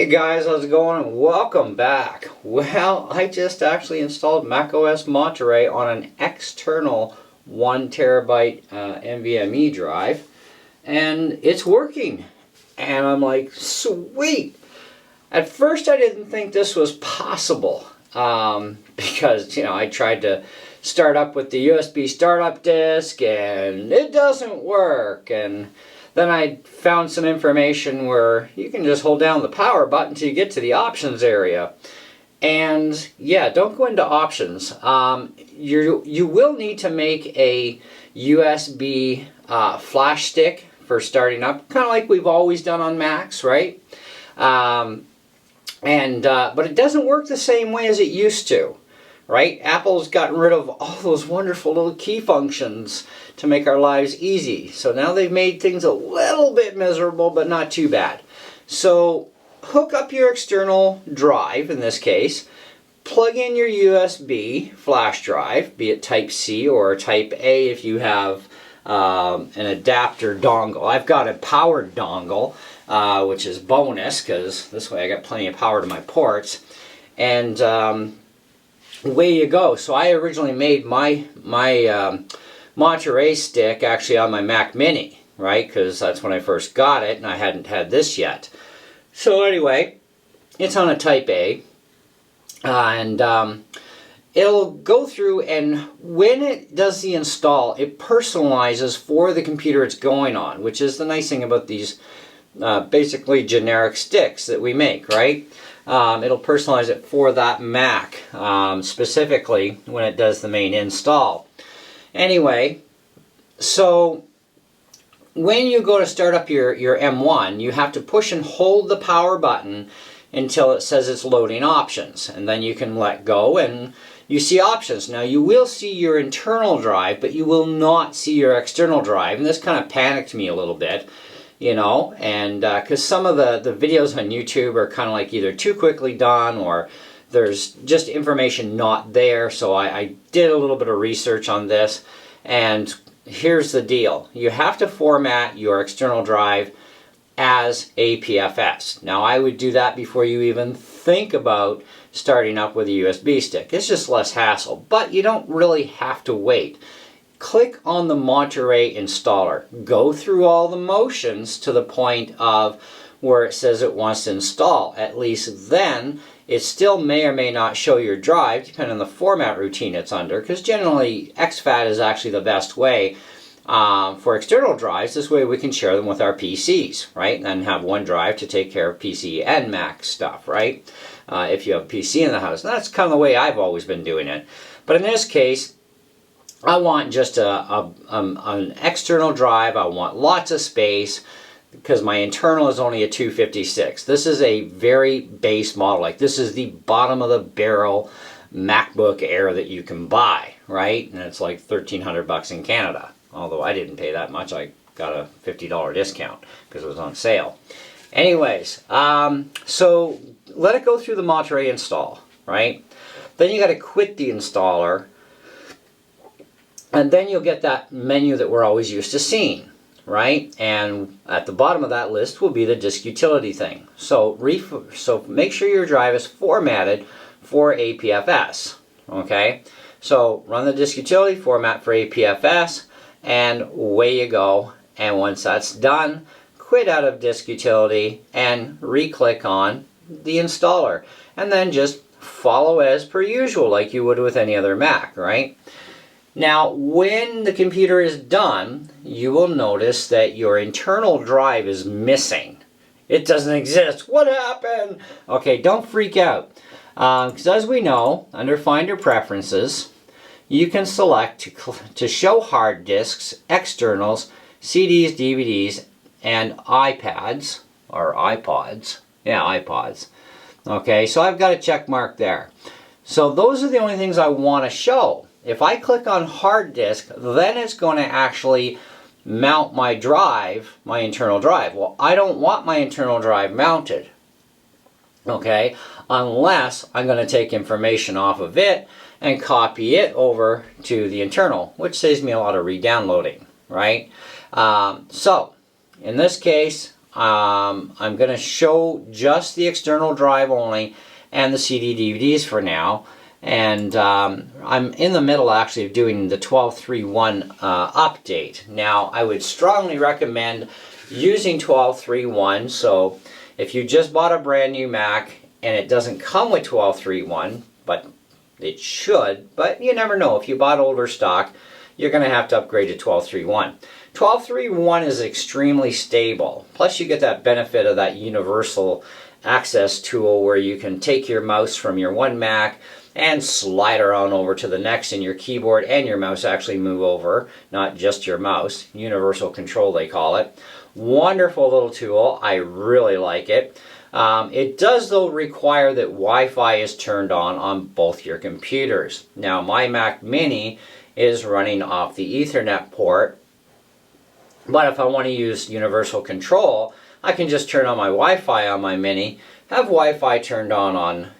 Hey guys, how's it going? Welcome back. Well, I just actually installed macOS Monterey on an external 1 terabyte NVMe drive, and it's working. And I'm like, sweet. At first I didn't think this was possible because, I tried to start up with the USB startup disk and it doesn't work. And then I found some information where you can just hold down the power button until you get to the options area. And yeah, don't go into options. You will need to make a USB flash stick for starting up, kind of like we've always done on Macs, right? But it doesn't work the same way as it used to. Right? Apple's gotten rid of all those wonderful little key functions to make our lives easy. So now they've made things a little bit miserable, but not too bad. So hook up your external drive, in this case, plug in your USB flash drive, be it Type C or Type A if you have an adapter dongle. I've got a powered dongle, which is bonus, because this way I got plenty of power to my ports. And away you go. So I originally made my Monterey stick actually on my Mac Mini, right? Because that's when I first got it and I hadn't had this yet. So anyway, it's on a Type A. And it'll go through, and when it does the install, it personalizes for the computer it's going on, which is the nice thing about these basically generic sticks that we make, right? It'll personalize it for that Mac, specifically when it does the main install. Anyway, so when you go to start up your M1, you have to push and hold the power button until it says it's loading options. And then you can let go and you see options. Now you will see your internal drive, but you will not see your external drive. And this kind of panicked me a little bit. And because some of the videos on YouTube are kind of like either too quickly done or there's just information not there. So I did a little bit of research on this, and here's the deal. You have to format your external drive as APFS. Now I would do that before you even think about starting up with a USB stick. It's just less hassle, but you don't really have to wait. Click on the Monterey installer. Go through all the motions to the point of where it says it wants to install. At least then, it still may or may not show your drive, depending on the format routine it's under, because generally exFAT is actually the best way for external drives. This way we can share them with our PCs, right? And then have one drive to take care of PC and Mac stuff, right? If you have a PC in the house. And that's kind of the way I've always been doing it. But in this case, I want just an external drive. I want lots of space because my internal is only a 256. This is a very base model. Like, this is the bottom of the barrel MacBook Air that you can buy, right? And it's like $1,300 in Canada. Although I didn't pay that much. I got a $50 discount because it was on sale. Anyways, so let it go through the Monterey install, right? Then you got to quit the installer. And then you'll get that menu that we're always used to seeing, right? And at the bottom of that list will be the disk utility thing. So make sure your drive is formatted for APFS, okay? So run the disk utility, format for APFS, and away you go. And once that's done, quit out of disk utility and re-click on the installer. And then just follow as per usual, like you would with any other Mac, right? Now, when the computer is done, you will notice that your internal drive is missing. It doesn't exist. What happened? Okay, don't freak out. Because as we know, under Finder Preferences, you can select to show hard disks, externals, CDs, DVDs, and iPads, or iPods. Yeah, iPods. Okay, so I've got a check mark there. So those are the only things I want to show. If I click on hard disk, then it's going to actually mount my drive, my internal drive. Well, I don't want my internal drive mounted, okay, unless I'm going to take information off of it and copy it over to the internal, which saves me a lot of re-downloading, right? So, in this case, I'm going to show just the external drive only and the CD DVDs for now. And I'm in the middle actually of doing the 12.3.1 update. Now, I would strongly recommend using 12.3.1. So if you just bought a brand new Mac and it doesn't come with 12.3.1, but it should, but you never know. If you bought older stock, you're going to have to upgrade to 12.3.1. 12.3.1 is extremely stable. Plus you get that benefit of that universal access tool where you can take your mouse from your one Mac and slide around over to the next, and your keyboard and your mouse actually move over, not just your mouse. Universal control, they call it. Wonderful little tool. I really like it. It does, though, require that Wi-Fi is turned on both your computers. Now, my Mac Mini is running off the Ethernet port, but if I want to use universal control, I can just turn on my Wi-Fi on my Mini, have Wi-Fi turned on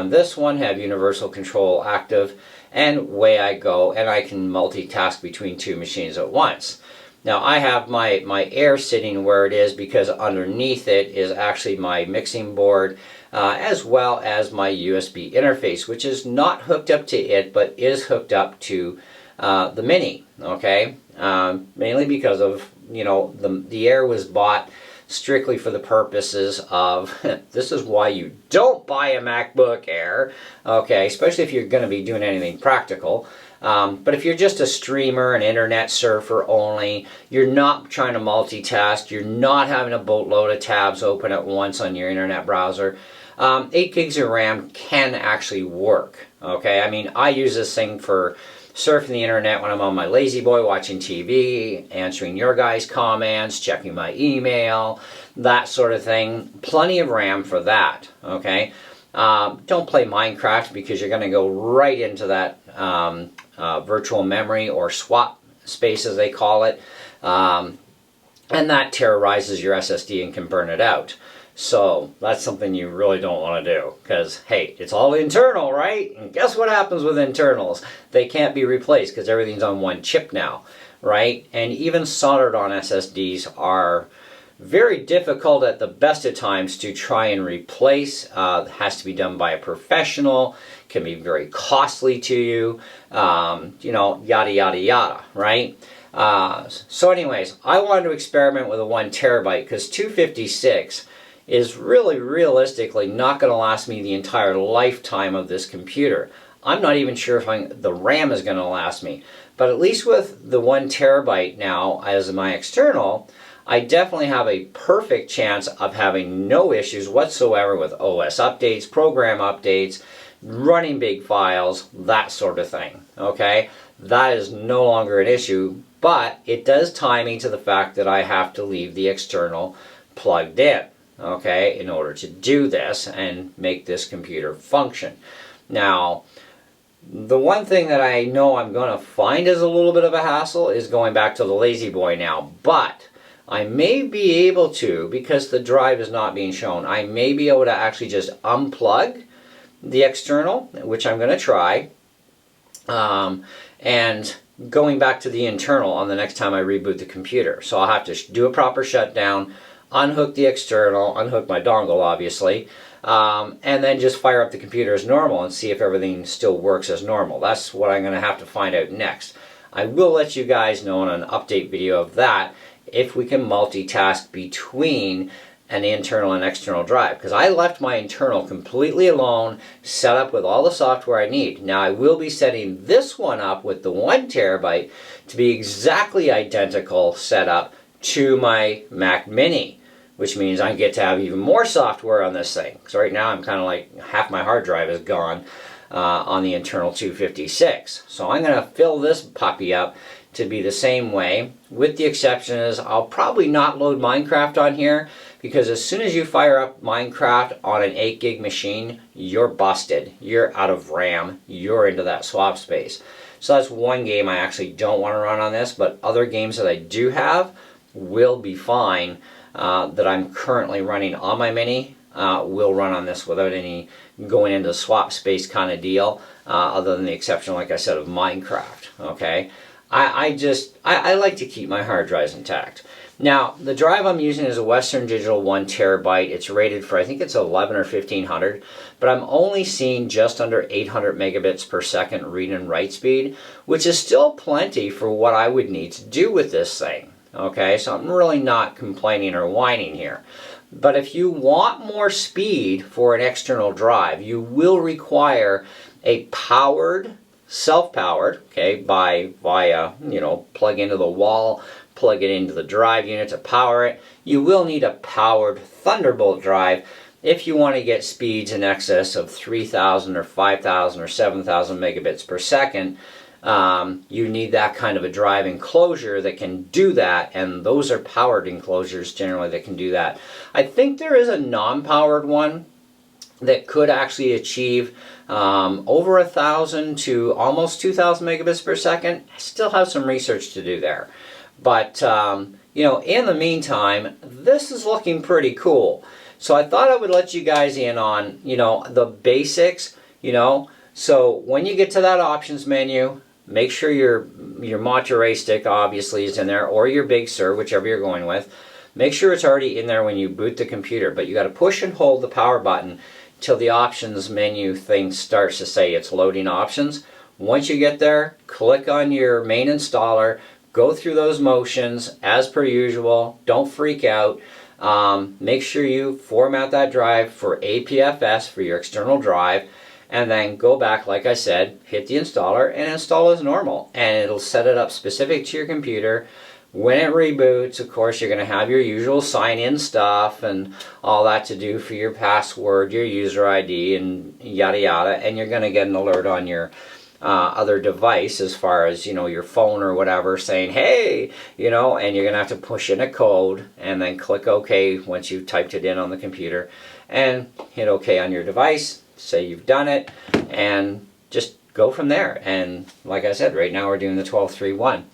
this one, have universal control active, and away I go, and I can multitask between two machines at once. Now I have my Air sitting where it is because underneath it is actually my mixing board as well as my USB interface, which is not hooked up to it but is hooked up to the Mini, okay? Mainly because of, you know, the Air was bought strictly for the purposes of, this is why you don't buy a MacBook Air, okay, especially if you're going to be doing anything practical. But if you're just a streamer, an internet surfer only, you're not trying to multitask, you're not having a boatload of tabs open at once on your internet browser, 8 gigs of RAM can actually work, okay? I mean, I use this thing for surfing the internet when I'm on my lazy boy, watching TV, answering your guys' comments, checking my email, that sort of thing. Plenty of RAM for that, okay? Don't play Minecraft because you're going to go right into that virtual memory or swap space, as they call it, and that terrorizes your SSD and can burn it out. So that's something you really don't want to do because, hey, it's all internal, right? And guess what happens with internals? They can't be replaced because everything's on one chip now, right? And even soldered on SSDs are very difficult at the best of times to try and replace. It has to be done by a professional, can be very costly to you, you know, yada, yada, yada, right? So anyways, I wanted to experiment with a 1 terabyte because 256 is really realistically not going to last me the entire lifetime of this computer. I'm not even sure if the RAM is going to last me, but at least with the 1 terabyte now as my external, I definitely have a perfect chance of having no issues whatsoever with OS updates, program updates, running big files, that sort of thing, okay? That is no longer an issue, but it does tie me to the fact that I have to leave the external plugged in, okay, in order to do this and make this computer function. Now, the one thing that I know I'm going to find is a little bit of a hassle is going back to the lazy boy now, but I may be able to, because the drive is not being shown, I may be able to actually just unplug the external, which I'm going to try, and going back to the internal on the next time I reboot the computer. So I'll have to do a proper shutdown, unhook the external, unhook my dongle obviously, and then just fire up the computer as normal and see if everything still works as normal. That's what I'm going to have to find out next. I will let you guys know in an update video of that if we can multitask between an internal and external drive, because I left my internal completely alone, set up with all the software I need. Now I will be setting this one up with the 1 terabyte to be exactly identical setup to my Mac Mini, which means I get to have even more software on this thing. Because right now I'm kind of like half my hard drive is gone on the internal 256. So I'm going to fill this puppy up to be the same way, with the exception is I'll probably not load Minecraft on here, because as soon as you fire up Minecraft on an 8 gig machine, you're busted. You're out of RAM. You're into that swap space. So that's one game I actually don't want to run on this, but other games that I do have will be fine that I'm currently running on my Mini will run on this without any going into swap space kind of deal, other than the exception, like I said, of Minecraft, okay? I like to keep my hard drives intact. Now, the drive I'm using is a Western Digital 1 terabyte. It's rated for, I think it's 11 or 1500, but I'm only seeing just under 800 megabits per second read and write speed, which is still plenty for what I would need to do with this thing. Okay, so I'm really not complaining or whining here. But if you want more speed for an external drive, you will require a powered, self-powered, okay, via, plug into the wall, plug it into the drive unit to power it. You will need a powered Thunderbolt drive if you want to get speeds in excess of 3,000 or 5,000 or 7,000 megabits per second. You need that kind of a drive enclosure that can do that, and those are powered enclosures generally that can do that. I think there is a non-powered one that could actually achieve over 1,000 to almost 2,000 megabits per second. I still have some research to do there. But, in the meantime, this is looking pretty cool. So I thought I would let you guys in on, the basics, So when you get to that options menu, make sure your Monterey stick obviously is in there, or your Big Sur, whichever you're going with. Make sure it's already in there when you boot the computer, but you got to push and hold the power button till the options menu thing starts to say it's loading options. Once you get there, click on your main installer, go through those motions as per usual. Don't freak out. Make sure you format that drive for APFS for your external drive, and then go back, like I said, hit the installer and install as normal, and it'll set it up specific to your computer. When it reboots, of course, you're going to have your usual sign-in stuff and all that to do for your password, your user ID, and yada yada, and you're going to get an alert on your other device as far as, your phone or whatever saying, hey, and you're going to have to push in a code and then click OK once you've typed it in on the computer and hit OK on your device, say you've done it, and just go from there. And like I said, right now we're doing the 12.3.1.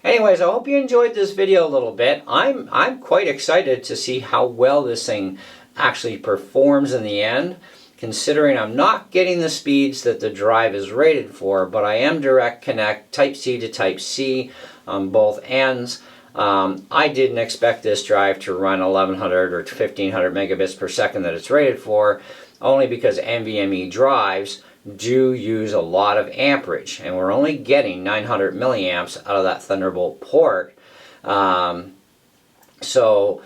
Anyways, I hope you enjoyed this video a little bit. I'm quite excited to see how well this thing actually performs in the end, considering I'm not getting the speeds that the drive is rated for, but I am direct connect Type-C to Type-C on both ends. I didn't expect this drive to run 1100 or 1500 megabits per second that it's rated for, only because NVMe drives do use a lot of amperage, and we're only getting 900 milliamps out of that Thunderbolt port. So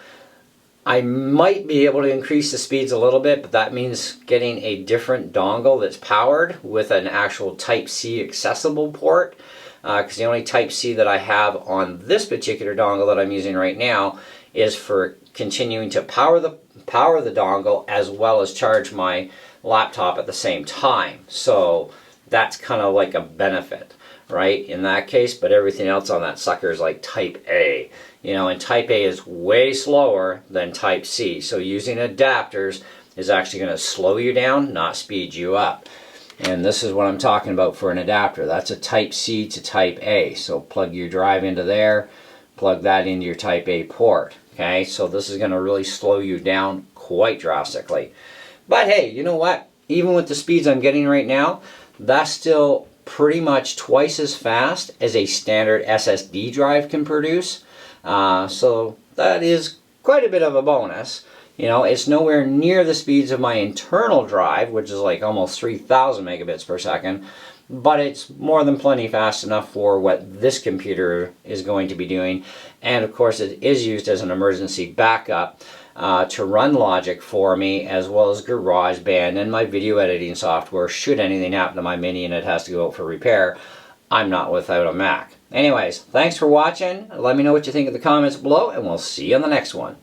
I might be able to increase the speeds a little bit, but that means getting a different dongle that's powered with an actual Type-C accessible port, because the only Type-C that I have on this particular dongle that I'm using right now is for continuing to power the dongle as well as charge my laptop at the same time. So that's kind of like a benefit, right, in that case, but everything else on that sucker is like Type A. And Type A is way slower than Type C, so using adapters is actually going to slow you down, not speed you up. And this is what I'm talking about for an adapter. That's a Type C to Type A, so plug your drive into there, plug that into your Type A port. Okay, so this is going to really slow you down quite drastically. But hey, you know what? Even with the speeds I'm getting right now, that's still pretty much twice as fast as a standard SSD drive can produce. So that is quite a bit of a bonus. It's nowhere near the speeds of my internal drive, which is like almost 3,000 megabits per second, but it's more than plenty fast enough for what this computer is going to be doing. And of course, it is used as an emergency backup to run Logic for me, as well as GarageBand and my video editing software. Should anything happen to my Mini and it has to go out for repair, I'm not without a Mac. Anyways, thanks for watching. Let me know what you think in the comments below, and we'll see you on the next one.